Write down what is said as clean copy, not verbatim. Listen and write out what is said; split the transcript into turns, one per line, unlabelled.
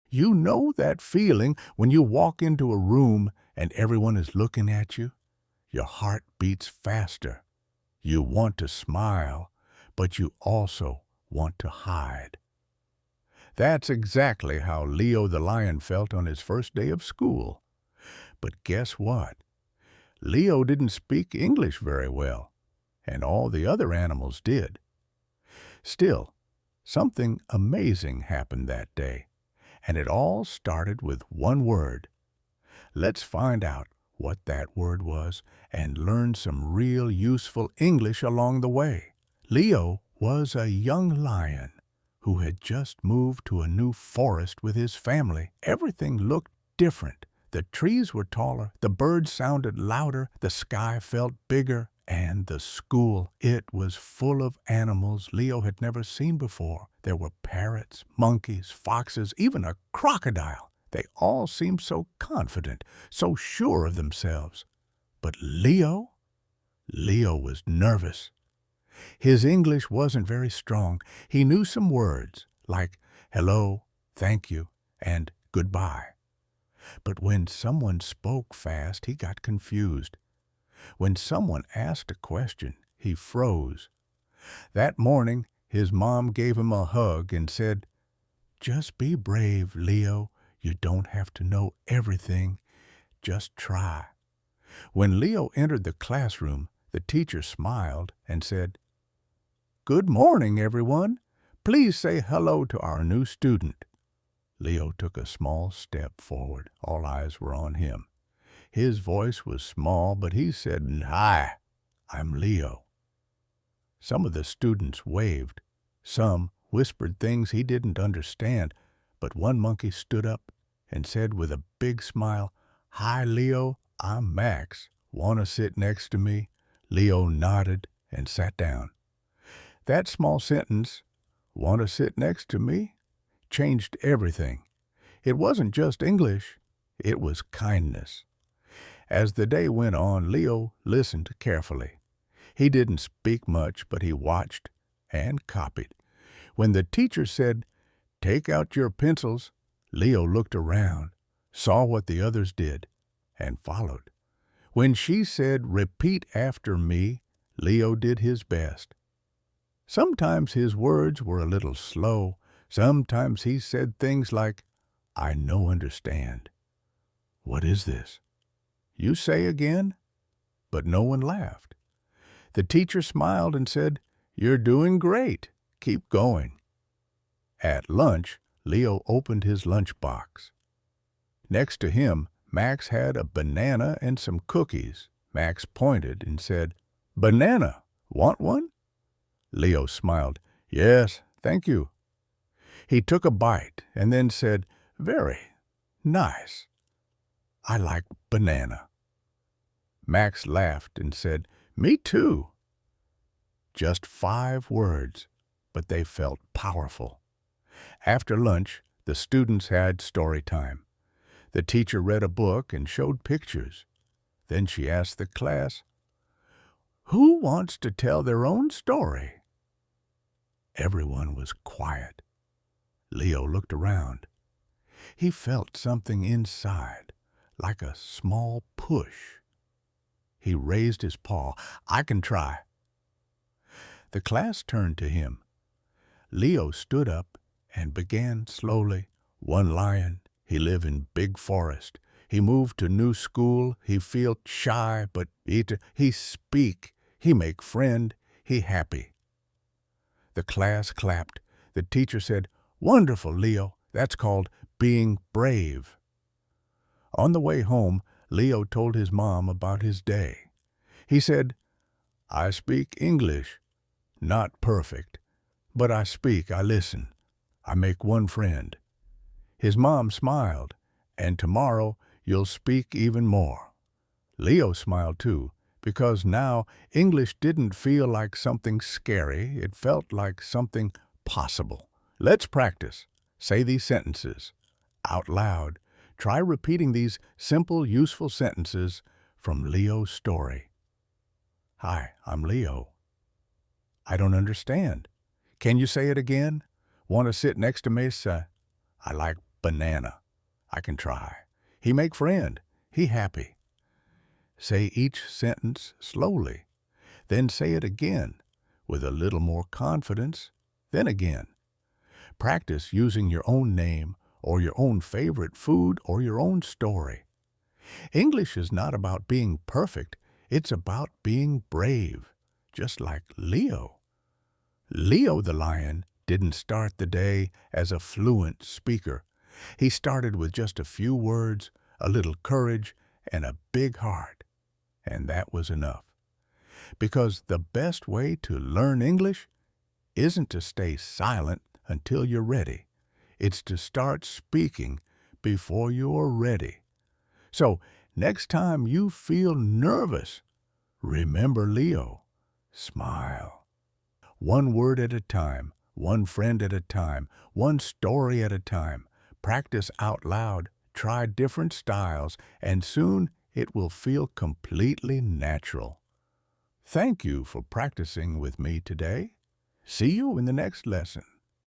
You know that feeling when you walk into a room and everyone is looking at you? Your heart beats faster. You want to smile, but you also want to hide. That's exactly how Leo the lion felt on his first day of school. But guess what? Leo didn't speak English very well, and all the other animals did. Still, something amazing happened that day, and it all started with one word. Let's find out what that word was and learn some real useful English along the way. Leo was a young lion who had just moved to a new forest with his family. Everything looked different. The trees were taller, the birds sounded louder, the sky felt bigger, and the school, it was full of animals Leo had never seen before. There were parrots, monkeys, foxes, even a crocodile. They all seemed so confident, so sure of themselves. But Leo was nervous. His English wasn't very strong. He knew some words like hello, thank you, and goodbye. But when someone spoke fast, he got confused. When someone asked a question, he froze. That morning, his mom gave him a hug and said, "Just be brave, Leo. You don't have to know everything. Just try." When Leo entered the classroom, the teacher smiled and said, "Good morning, everyone. Please say hello to our new student." Leo took a small step forward. All eyes were on him. His voice was small, but he said, "Hi, I'm Leo." Some of the students waved. Some whispered things he didn't understand, but one monkey stood up and said with a big smile, "Hi, Leo, I'm Max. Want to sit next to me?" Leo nodded and sat down. That small sentence, "Want to sit next to me?" changed everything. It wasn't just English, it was kindness. As the day went on, Leo listened carefully. He didn't speak much, but he watched and copied. When the teacher said, "Take out your pencils," Leo looked around, saw what the others did, and followed. When she said, "Repeat after me," Leo did his best. Sometimes his words were a little slow. Sometimes he said things like, "I no understand." "What is this?" "You say again?" But no one laughed. The teacher smiled and said, "You're doing great. Keep going." At lunch, Leo opened his lunchbox. Next to him, Max had a banana and some cookies. Max pointed and said, "Banana, want one?" Leo smiled. "Yes, thank you." He took a bite and then said, "Very nice. I like banana." Max laughed and said, "Me too." Just 5 words, but they felt powerful. After lunch, the students had story time. The teacher read a book and showed pictures. Then she asked the class, "Who wants to tell their own story?" Everyone was quiet. Leo looked around. He felt something inside, like a small push. He raised his paw. "I can try." The class turned to him. Leo stood up and began slowly. One lion. He live in big forest. He moved to new school. He feel shy, but he speak. He make friend. He happy. The class clapped. The teacher said, "Wonderful, Leo. That's called being brave." On the way home, Leo told his mom about his day. He said, "I speak English. Not perfect. But I speak, I listen. I make one friend." His mom smiled, "And tomorrow you'll speak even more." Leo smiled too, because now English didn't feel like something scary. It felt like something possible. Let's practice. Say these sentences out loud. Try repeating these simple, useful sentences from Leo's story. "Hi, I'm Leo." "I don't understand." "Can you say it again?" "Want to sit next to me, sir?" "I like banana. I can try. He make friend. He happy. Say each sentence slowly. Then say it again with a little more confidence. Then again. Practice using your own name or your own favorite food or your own story. English is not about being perfect. It's about being brave, just like Leo. Leo the lion didn't start the day as a fluent speaker. He started with just a few words, a little courage, and a big heart. And that was enough. Because the best way to learn English isn't to stay silent until you're ready. It's to start speaking before you're ready. So, next time you feel nervous, remember Leo. Smile. One word at a time, one friend at a time, one story at a time. Practice out loud, try different styles, and soon it will feel completely natural. Thank you for practicing with me today. See you in the next lesson.